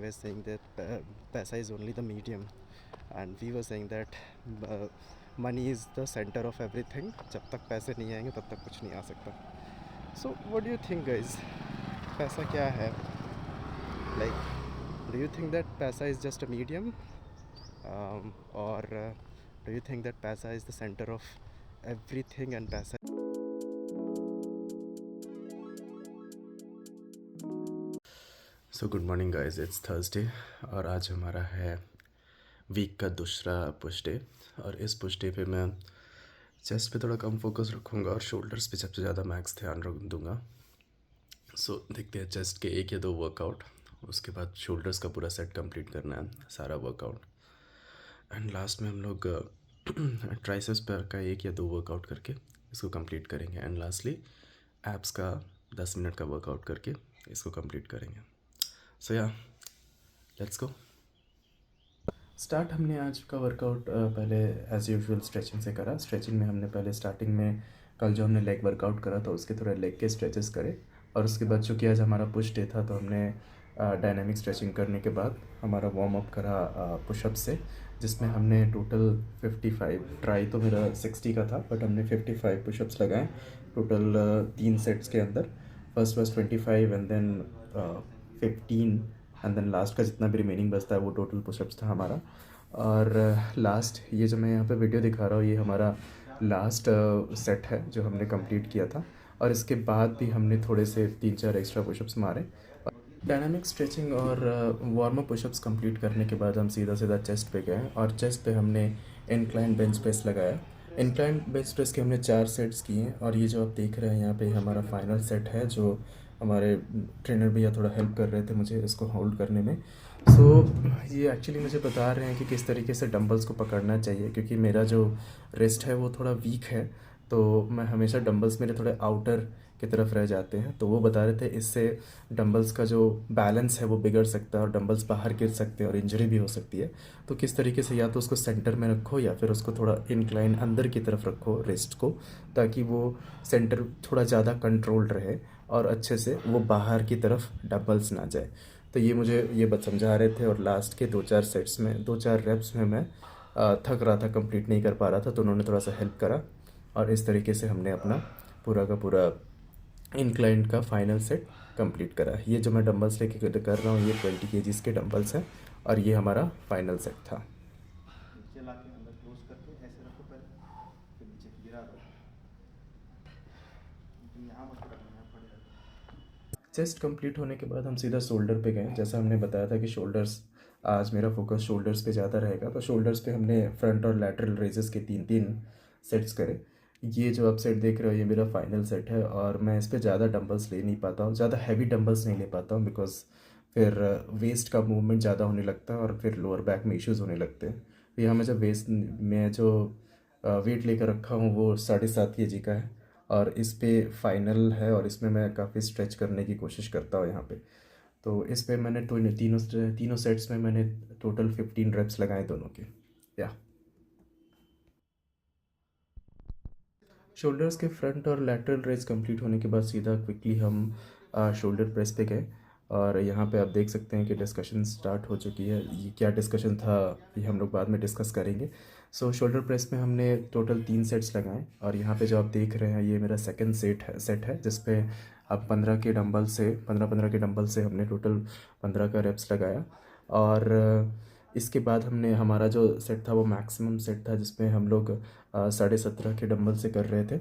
was saying that paisa is only the medium, and we were saying that uh, money is the center of everything. जब तक पैसे नहीं आएंगे तब तक कुछ नहीं आ सकता. So what do you think, guys? पैसा क्या है? Like, do you think that paisa is just a medium, or do you think that paisa is the center of everything and paisa? So good morning guys, it's Thursday और आज हमारा है week का दूसरा push day. और इस push day पे मैं चेस्ट पे थोड़ा कम फोकस रखूँगा और शोल्डर्स पे सबसे ज़्यादा मैक्स ध्यान रख दूँगा. सो देखते हैं चेस्ट के 1 या 2 वर्कआउट, उसके बाद शोल्डर्स का पूरा सेट कंप्लीट करना है, सारा वर्कआउट. एंड लास्ट में हम लोग ट्राइसेप्स पर का 1 या 2 वर्कआउट करके इसको कंप्लीट करेंगे. एंड लास्टली एब्स का 10 मिनट का वर्कआउट करके इसको कंप्लीट करेंगे. सो या लेट्स गो. स्टार्ट हमने आज का वर्कआउट पहले एज़ यूजुअल स्ट्रेचिंग से करा. स्ट्रेचिंग में हमने पहले स्टार्टिंग में कल जो हमने लेग वर्कआउट करा था उसके थोड़े लेग के स्ट्रेचेस करे. और उसके बाद चूँकि आज हमारा पुश डे था तो हमने डायनामिक स्ट्रेचिंग करने के बाद हमारा वार्म अप करा पुशअप से, जिसमें हमने टोटल 55, ट्राई तो मेरा 60 का था बट हमने 55 पुशअप्स लगाए टोटल 3 सेट्स के अंदर. First was 25 and then 15 and then last का जितना भी रिमेनिंग बचता है वो टोटल पुशअप्स था हमारा. और लास्ट ये जो मैं यहाँ पे वीडियो दिखा रहा हूँ ये हमारा लास्ट सेट है जो हमने कंप्लीट किया था. और इसके बाद भी हमने थोड़े से 3-4 एक्स्ट्रा पुशअप्स मारे. डायनामिक स्ट्रेचिंग और वार्म अप पुशअप्स कंप्लीट करने के बाद हम सीधा सीधा चेस्ट पे गए और चेस्ट पे हमने इंक्लाइन बेंच प्रेस लगाया. इंक्लाइन बेंच प्रेस के हमने 4 सेट्स किए और ये जो आप देख रहे हैं यहाँ पे हमारा फाइनल सेट है जो हमारे ट्रेनर भैया थोड़ा हेल्प कर रहे थे मुझे इसको होल्ड करने में. ये एक्चुअली मुझे बता रहे हैं कि किस तरीके से डंबल्स को पकड़ना चाहिए, क्योंकि मेरा जो रिस्ट है वो थोड़ा वीक है तो मैं हमेशा डंबल्स मेरे थोड़े आउटर की तरफ रह जाते हैं. तो वो बता रहे थे इससे डंबल्स का जो बैलेंस है वो बिगड़ सकता है और डंबल्स बाहर गिर सकते हैं और इंजरी भी हो सकती है. तो किस तरीके से या तो उसको सेंटर में रखो या फिर उसको थोड़ा इंक्लाइन अंदर की तरफ रखो रिस्ट को, ताकि वो सेंटर थोड़ा ज़्यादा कंट्रोल्ड रहे और अच्छे से वो बाहर की तरफ डंबल्स ना जाए. तो ये मुझे ये बात समझा रहे थे. और लास्ट के 2-4 सेट्स में 2-4 रेप्स में मैं थक रहा था, कंप्लीट नहीं कर पा रहा था, तो उन्होंने थोड़ा सा हेल्प करा और इस तरीके से हमने अपना पूरा का पूरा इंक्लाइंट का फाइनल सेट कंप्लीट करा. ये जो मैं डंबल्स लेके कर रहा हूँ ये 20 kgs के डंबल्स हैं और ये हमारा फाइनल सेट था. नीचे ला के अंदर क्लोज करके ऐसे रखो पहले, फिर नीचे गिरा दो. यहाँ मत रखना, यहाँ पड़ेगा. चेस्ट कंप्लीट होने के बाद हम सीधा शोल्डर पे गए. जैसा हमने बताया था कि शोल्डर्स, आज मेरा फोकस शोल्डर्स पे ज़्यादा रहेगा, तो शोल्डर्स पे हमने फ्रंट और लैटरल रेजेस के 3-3 सेट्स करे. ये जो आप सेट देख रहे हो ये मेरा फाइनल सेट है और मैं इस पर ज़्यादा डंबल्स ले नहीं पाता हूँ, ज़्यादा हैवी डंबल्स नहीं ले पाता हूँ, बिकॉज फिर वेस्ट का मूवमेंट ज़्यादा होने लगता है और फिर लोअर बैक में इश्यूज़ होने लगते हैं. तो यहाँ मैं जब वेस्ट में जो वेट लेकर रखा हूँ वो 7.5 kg का है और इस पे फाइनल है और इसमें मैं काफ़ी स्ट्रेच करने की कोशिश करता हूँ यहाँ पे. तो इस पे मैंने तो तीनों सेट्स में मैंने टोटल 15 रेप्स लगाए दोनों के. या शोल्डर्स के फ्रंट और लैटरल रेज कंप्लीट होने के बाद सीधा क्विकली हम शोल्डर प्रेस पे गए. और यहाँ पे आप देख सकते हैं कि डिस्कशन स्टार्ट हो चुकी है. ये क्या डिस्कशन था ये हम लोग बाद में डिस्कस करेंगे. शोल्डर प्रेस में हमने टोटल 3 सेट्स लगाए और यहाँ पे जो आप देख रहे हैं ये मेरा सेकंड सेट है जिसपे अब 15 के डंबल से हमने टोटल 15 का रेप्स लगाया. और इसके बाद हमने हमारा जो सेट था वो मैक्सिमम सेट था जिसमें हम लोग 17.5 के डंबल से कर रहे थे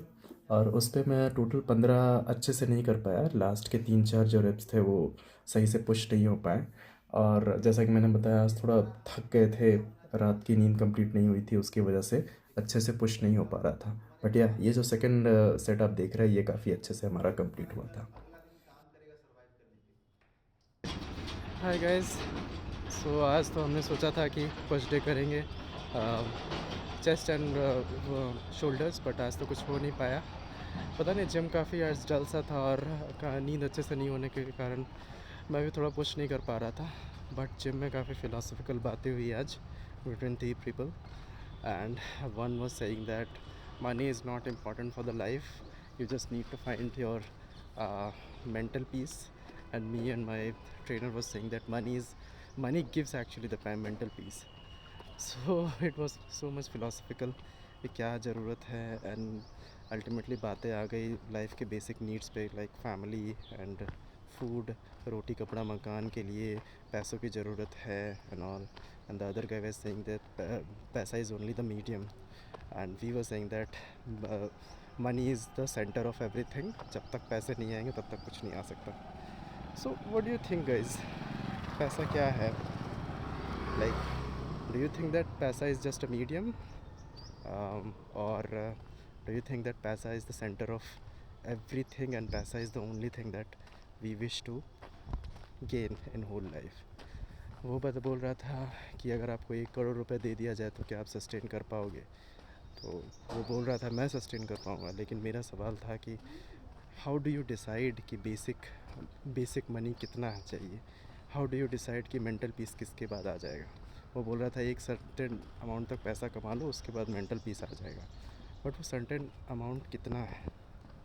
और उस पर मैं टोटल 15 अच्छे से नहीं कर पाया. लास्ट के 3-4 जो रेप्स थे वो सही से पुश नहीं हो पाए. और जैसा कि मैंने बताया आज थोड़ा थक गए थे, रात की नींद कंप्लीट नहीं हुई थी, उसकी वजह से अच्छे से पुश नहीं हो पा रहा था. बट या ये जो सेकंड सेट आप देख रहे हैं ये काफ़ी अच्छे से हमारा कंप्लीट हुआ था. हाय गाइस, आज तो हमने सोचा था कि फर्स्ट डे करेंगे चेस्ट एंड शोल्डर्स, बट आज तो कुछ हो नहीं पाया. पता नहीं जिम काफ़ी आज डल सा था और नींद अच्छे से नहीं होने के कारण मैं भी थोड़ा पुश नहीं कर पा रहा था. बट जिम में काफ़ी फ़िलासफ़िकल बातें हुई आज between 3 people and one was saying that money is not important for the life, you just need to find your mental peace. And me and my trainer was saying that money is money gives actually the prime mental peace. So it was so much philosophical कि क्या ज़रूरत है, and ultimately बातें आ गई life के basic needs पे, like family and food, रोटी कपड़ा मकान के लिए पैसों की ज़रूरत है and all. And the other guy was saying that पैसा is only the medium, and we were saying that money is the centre of everything. जब तक पैसे नहीं आएंगे तब तक कुछ नहीं आ सकता. सो what do you think guys, पैसा क्या है? Like, do you think that paisa is just a medium, or do you think that paisa is the center of everything and paisa is the only thing that we wish to gain in whole life? वो बात बोल रहा था कि अगर आपको 1 करोड़ रुपए दे दिया जाए तो क्या आप सस्टेन कर पाओगे? तो वो बोल रहा था मैं सस्टेन कर पाऊँगा, लेकिन मेरा सवाल था कि हाउ डू यू डिसाइड कि बेसिक मनी कितना चाहिए? हाउ डू यू डिसाइड कि मेंटल पीस किसके बाद आ जाएगा? वो बोल रहा था एक सर्टेन अमाउंट तक पैसा कमा लो, उसके बाद मेंटल पीस आ जाएगा. बट वो सर्टेन अमाउंट कितना है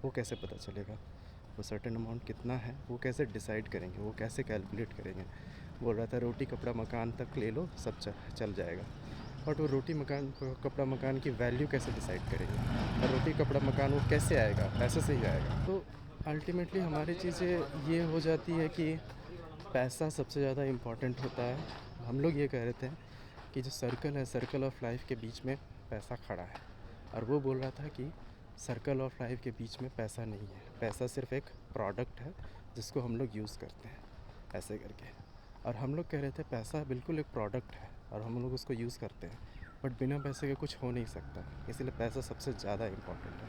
वो कैसे पता चलेगा? वो सर्टेन अमाउंट कितना है वो कैसे डिसाइड करेंगे, वो कैसे कैलकुलेट करेंगे? बोल रहा था रोटी कपड़ा मकान तक ले लो, सब चल जाएगा. बट वो रोटी मकान कपड़ा मकान की वैल्यू कैसे डिसाइड करेंगे? और रोटी कपड़ा मकान वो कैसे आएगा? पैसे से ही आएगा. तो अल्टीमेटली हमारी चीज़ें ये हो जाती है कि पैसा सबसे ज़्यादा इम्पॉर्टेंट होता है. हम लोग ये कह रहे थे कि जो सर्कल है, सर्कल ऑफ लाइफ के बीच में पैसा खड़ा है, और वो बोल रहा था कि सर्कल ऑफ लाइफ के बीच में पैसा नहीं है. पैसा सिर्फ एक प्रोडक्ट है जिसको हम लोग यूज़ करते हैं ऐसे करके. और हम लोग कह रहे थे पैसा बिल्कुल एक प्रोडक्ट है और हम लोग उसको यूज़ करते हैं, बट बिना पैसे के कुछ हो नहीं सकता. इसीलिए पैसा सबसे ज़्यादा इम्पॉर्टेंट है.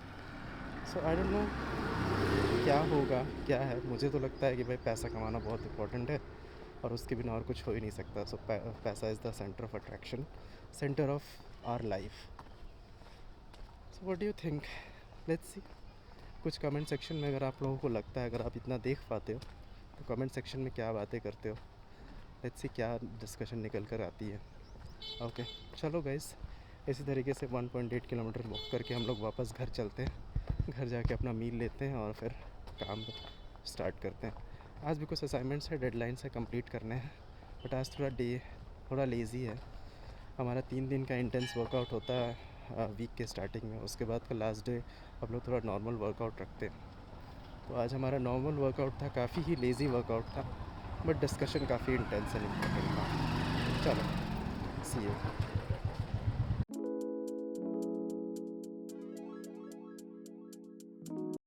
सो आई डोंट नो क्या होगा, क्या है. मुझे तो लगता है कि भाई पैसा कमाना बहुत इम्पोर्टेंट है और उसके बिना और कुछ हो ही नहीं सकता. सो पैसा is the centre of attraction, centre of our life. So what do you think? Let's see. कुछ कमेंट सेक्शन में अगर आप लोगों को लगता है, अगर आप इतना देख पाते हो तो कमेंट सेक्शन में क्या बातें करते हो. लेट्स सी क्या डिस्कशन निकल कर आती है. ओके, चलो गाइस, इसी तरीके से 1.8 किलोमीटर वॉक करके हम लोग वापस घर चलते हैं. घर जाके अपना मील लेते हैं और फिर काम स्टार्ट करते हैं. आज भी कुछ असाइनमेंट्स है, डेडलाइंस है, कंप्लीट करने हैं. बट आज थोड़ा लेज़ी है. हमारा 3 दिन का इंटेंस वर्कआउट होता है वीक के स्टार्टिंग में. उसके बाद का लास्ट डे हम लोग थोड़ा नॉर्मल वर्कआउट रखते हैं. तो आज हमारा नॉर्मल वर्कआउट था, काफ़ी ही लेज़ी वर्कआउट था, बट डिस्कशन काफ़ी इंटेंस एंड इम्पोर्टेंट था. चलो, सी यू.